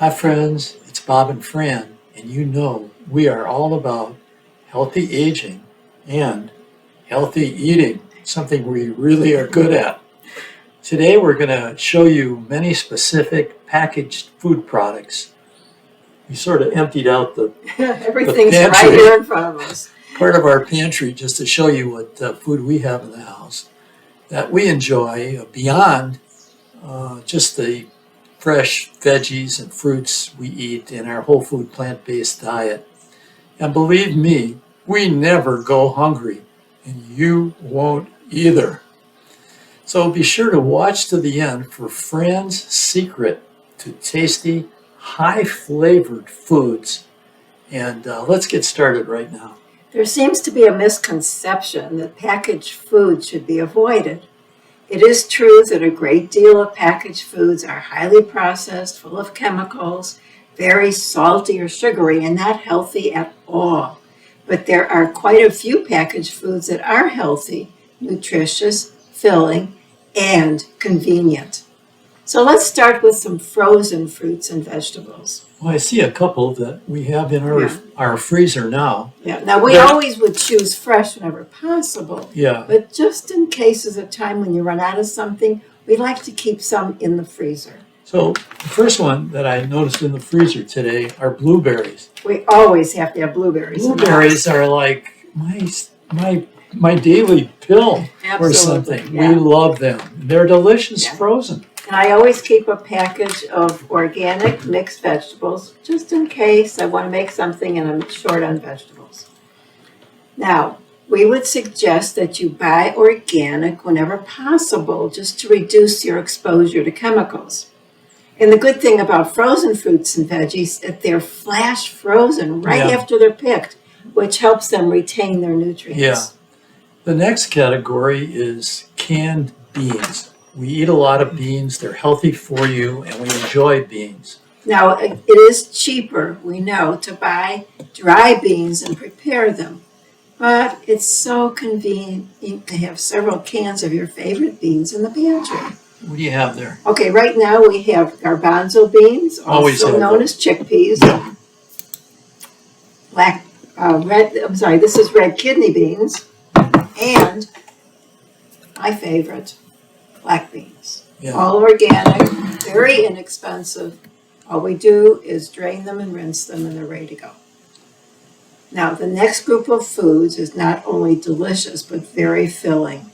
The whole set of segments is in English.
Hi friends, it's Bob and Fran, and you know we are all about healthy aging and healthy eating, something we really are good at. Today we're going to show you many specific packaged food products. We sort of emptied out the Everything's pantry, right here in front of us. part of our pantry, just to show you what food we have in the house that we enjoy beyond just the fresh veggies and fruits we eat in our whole food plant-based diet. And believe me, we never go hungry, and you won't either. So be sure to watch to the end for Fran's secret to tasty, high-flavored foods. And let's get started right now. There seems to be a misconception that packaged food should be avoided. It is true that a great deal of packaged foods are highly processed, full of chemicals, very salty or sugary, and not healthy at all. But there are quite a few packaged foods that are healthy, nutritious, filling, and convenient. So let's start with some frozen fruits and vegetables. Well, I see a couple that we have in our freezer now. Yeah. Now, we always would choose fresh whenever possible. Yeah. But just in cases of time when you run out of something, we like to keep some in the freezer. So the first one that I noticed in the freezer today are blueberries. We always have to have blueberries. Blueberries are like my daily pill or something. Yeah. We love them. They're delicious frozen. And I always keep a package of organic mixed vegetables just in case I want to make something and I'm short on vegetables. Now, we would suggest that you buy organic whenever possible just to reduce your exposure to chemicals. And the good thing about frozen fruits and veggies is that they're flash frozen right after they're picked, which helps them retain their nutrients. Yeah. The next category is canned beans. We eat a lot of beans. They're healthy for you, and we enjoy beans. Now, it is cheaper, we know, to buy dry beans and prepare them. But it's so convenient to have several cans of your favorite beans in the pantry. What do you have there? Okay, right now we have garbanzo beans, also known as chickpeas. This is red kidney beans. And my favorite, black beans. Yeah. All organic, very inexpensive. All we do is drain them and rinse them and they're ready to go. Now, the next group of foods is not only delicious, but very filling.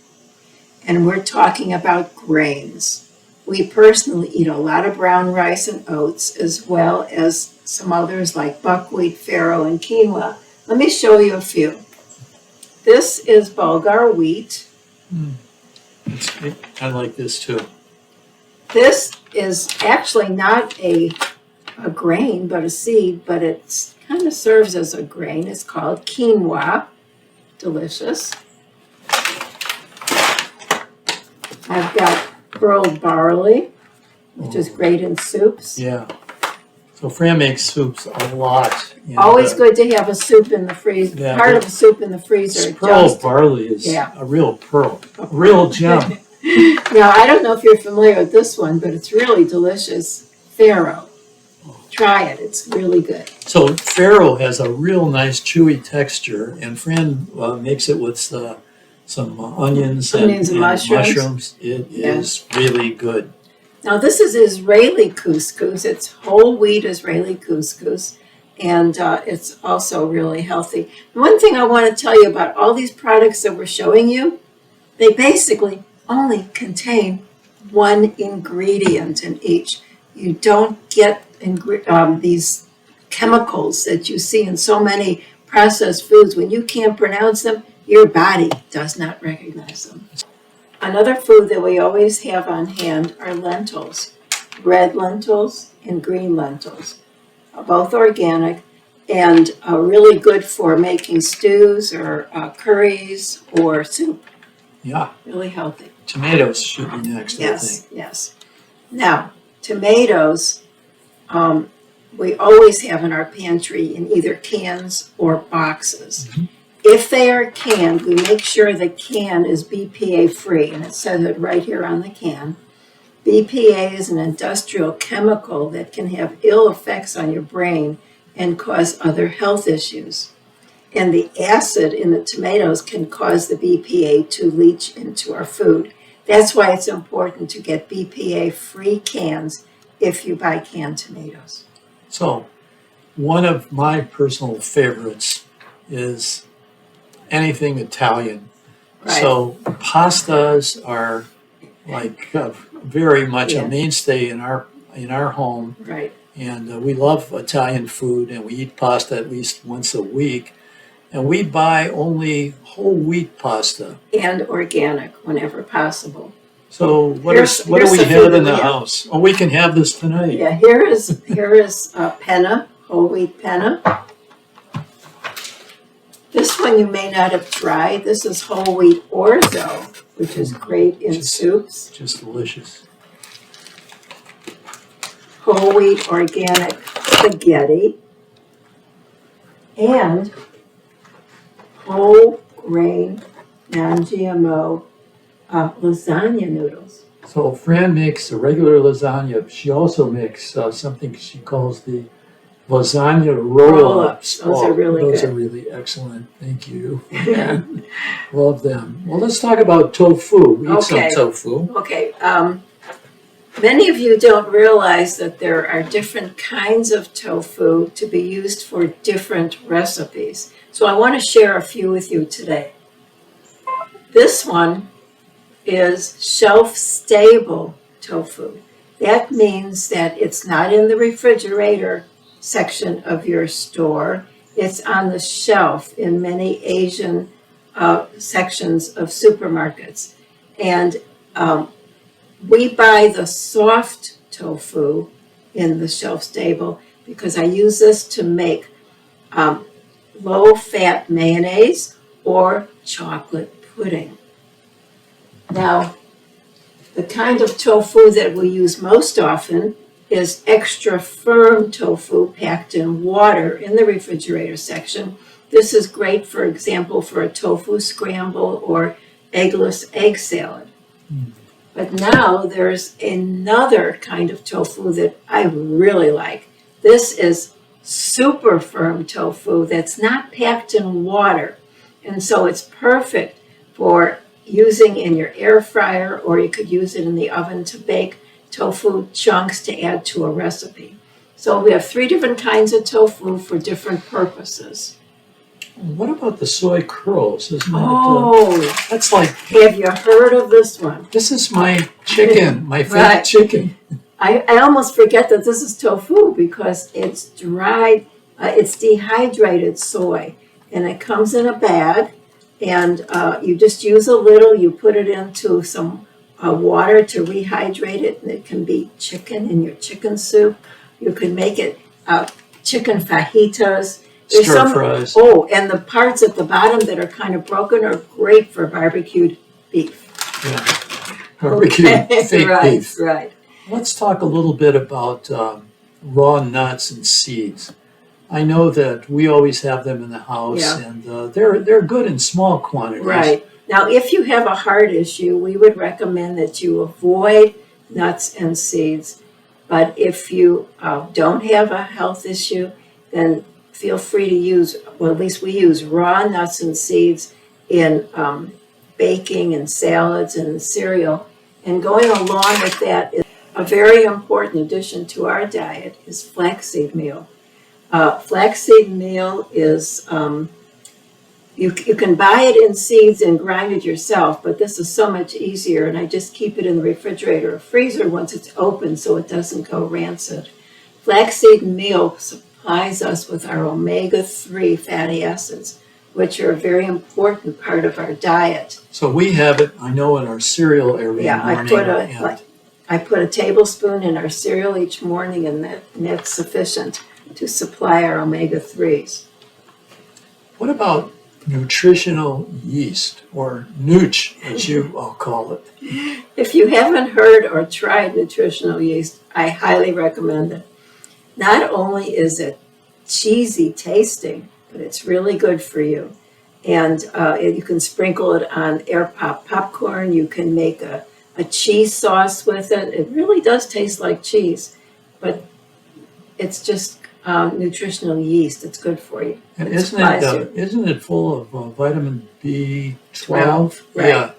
And we're talking about grains. We personally eat a lot of brown rice and oats, as well as some others like buckwheat, farro, and quinoa. Let me show you a few. This is Bulgar wheat. I like this too. This is actually not a grain, but a seed, but it kind of serves as a grain. It's called quinoa. Delicious. I've got pearl barley, which is great in soups. Yeah. So Fran makes soups a lot. Always good to have a soup in the freezer. Yeah, part of a soup in the freezer. Pearl barley is a real pearl, a real gem. Now, I don't know if you're familiar with this one, but it's really delicious. Farro. Try it. It's really good. So farro has a real nice chewy texture, and Fran makes it with some onions and mushrooms. It is really good. Now, this is Israeli couscous. It's whole wheat Israeli couscous, and it's also really healthy. One thing I want to tell you about all these products that we're showing you, they basically only contain one ingredient in each. You don't get these chemicals that you see in so many processed foods. When you can't pronounce them, your body does not recognize them. Another food that we always have on hand are lentils, red lentils and green lentils, both organic and really good for making stews or curries or soup. Yeah. Really healthy. Tomatoes should be next, I think. Yes. Now, tomatoes, we always have in our pantry in either cans or boxes. Mm-hmm. If they are canned, we make sure the can is BPA free, and it says it right here on the can. BPA is an industrial chemical that can have ill effects on your brain and cause other health issues. And the acid in the tomatoes can cause the BPA to leach into our food. That's why it's important to get BPA-free cans if you buy canned tomatoes. So, one of my personal favorites is anything Italian. Right. So, pastas are like very much a mainstay in our home, Right. and we love Italian food, and we eat pasta at least once a week. And we buy only whole wheat pasta. And organic whenever possible. So what do we have in the house? Oh, we can have this tonight. Yeah, here is penna, whole wheat penna. This one you may not have tried. This is whole wheat orzo, which is great in soups. Just delicious. Whole wheat organic spaghetti. And whole grain, non-GMO lasagna noodles. So Fran makes a regular lasagna. She also makes something she calls the lasagna roll-ups. Those are really good. Those are really excellent. Thank you. Love them. Well, let's talk about tofu. We eat some tofu. Okay. Many of you don't realize that there are different kinds of tofu to be used for different recipes. So I want to share a few with you today. This one is shelf-stable tofu. That means that it's not in the refrigerator section of your store. It's on the shelf in many Asian sections of supermarkets. And we buy the soft tofu in the shelf-stable because I use this to make low-fat mayonnaise or chocolate pudding. Now, the kind of tofu that we use most often is extra firm tofu packed in water in the refrigerator section. This is great, for example, for a tofu scramble or eggless egg salad. But now there's another kind of tofu that I really like. This is super firm tofu that's not packed in water. And so it's perfect for using in your air fryer, or you could use it in the oven to bake tofu chunks to add to a recipe. So we have 3 different kinds of tofu for different purposes. What about the soy curls? Isn't that, that's like... Have you heard of this one? This is my chicken, my favorite chicken. I almost forget that this is tofu because it's dried, it's dehydrated soy, and it comes in a bag, and you just use a little, you put it into some water to rehydrate it, and it can be chicken in your chicken soup. You can make it chicken fajitas. Stir fries. Oh, and the parts at the bottom that are kind of broken are great for barbecued beef. Yeah, barbecued fake beef. Right. Let's talk a little bit about raw nuts and seeds. I know that we always have them in the house, and they're good in small quantities. Right. Now, if you have a heart issue, we would recommend that you avoid nuts and seeds. But if you don't have a health issue, then feel free to use, well, at least we use raw nuts and seeds in baking and salads and cereal. And going along with that is a very important addition to our diet is flaxseed meal. Flaxseed meal is, you can buy it in seeds and grind it yourself, but this is so much easier, and I just keep it in the refrigerator or freezer once it's open so it doesn't go rancid. Flaxseed meal supplies us with our omega-3 fatty acids, which are a very important part of our diet. So we have it, I know, in our cereal every morning. I put a tablespoon in our cereal each morning, and that's sufficient to supply our omega-3s. What about nutritional yeast, or nooch, as you all call it? If you haven't heard or tried nutritional yeast, I highly recommend it. Not only is it cheesy tasting, but it's really good for you. And you can sprinkle it on air pop popcorn. You can make a a cheese sauce with it. It really does taste like cheese, but it's just nutritional yeast. It's good for you. And It supplies you. isn't it full of vitamin B12? 12, right. Yeah.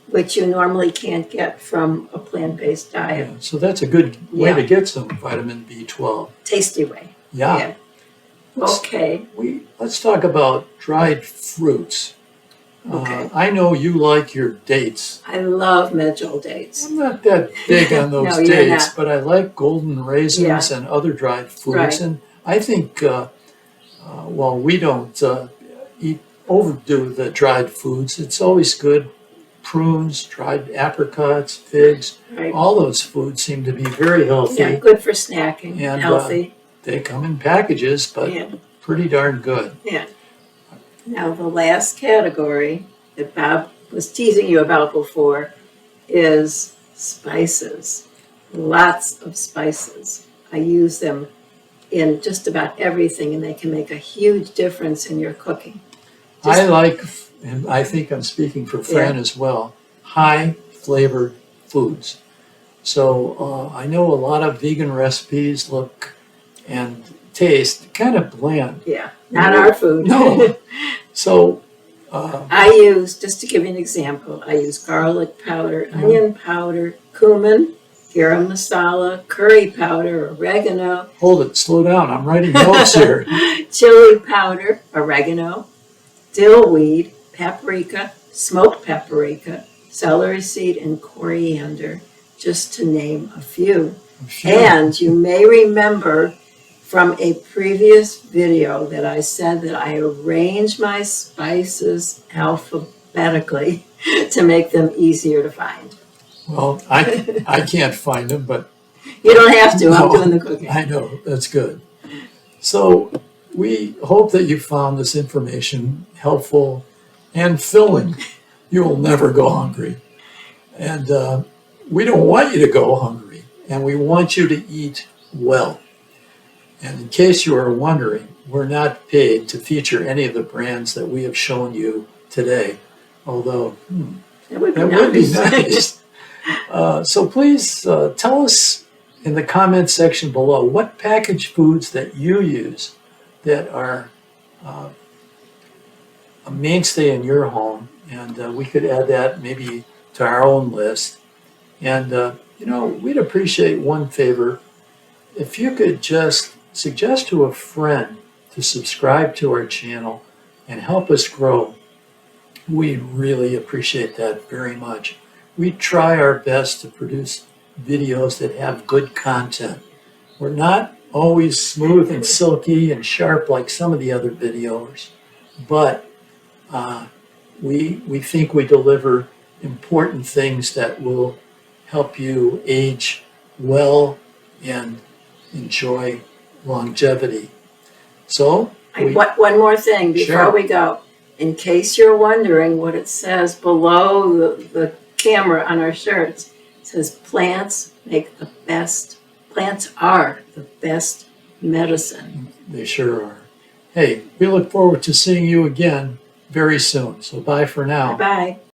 Which you normally can't get from a plant-based diet. Yeah. So that's a good way Yeah. to get some vitamin B12. Tasty way. Yeah. Yeah. Okay. Let's talk about dried fruits. Okay. I know you like your dates. I love medjool dates. I'm not that big on those No, you're dates, not. but I like golden raisins and other dried foods. Right. And I think while we don't overdo the dried foods, it's always good. Prunes, dried apricots, figs, Right. all those foods seem to be very healthy. Yeah, good for snacking. And, Healthy. They come in packages, but Yeah. pretty darn good. Yeah. Now, the last category that Bob was teasing you about before is spices. Lots of spices. I use them in just about everything, and they can make a huge difference in your cooking. I like, and I think I'm speaking for Fran as well, high flavored foods. So I know a lot of vegan recipes look and taste kind of bland. Yeah, not our food. No. So I use, just to give you an example, I use garlic powder, onion powder, cumin, garam masala, curry powder, oregano, hold it, slow down. I'm writing notes here. chili powder, oregano, dill weed, paprika, smoked paprika, celery seed, and coriander, just to name a few. And you may remember from a previous video that I said that I arrange my spices alphabetically to make them easier to find. Well, I can't find them, but You don't have to, I'm No. doing the cooking. I know, that's good. So we hope that you found this information helpful and filling. You will never go hungry. And we don't want you to go hungry, and we want you to eat well. And in case you are wondering, we're not paid to feature any of the brands that we have shown you today, although That would be that nice. would be nice. So please tell us in the comments section below what packaged foods that you use that are a mainstay in your home, and we could add that maybe to our own list. And we'd appreciate one favor. If you could just suggest to a friend to subscribe to our channel and help us grow, we really appreciate that very much. We try our best to produce videos that have good content. We're not always smooth and silky and sharp like some of the other videos, but we think we deliver important things that will help you age well and enjoy longevity. So, One more thing before Sure. we go. In case you're wondering what it says below the camera on our shirts, it says plants are the best medicine. they sure are. Hey, we look forward to seeing you again very soon. So bye for now. Bye-bye.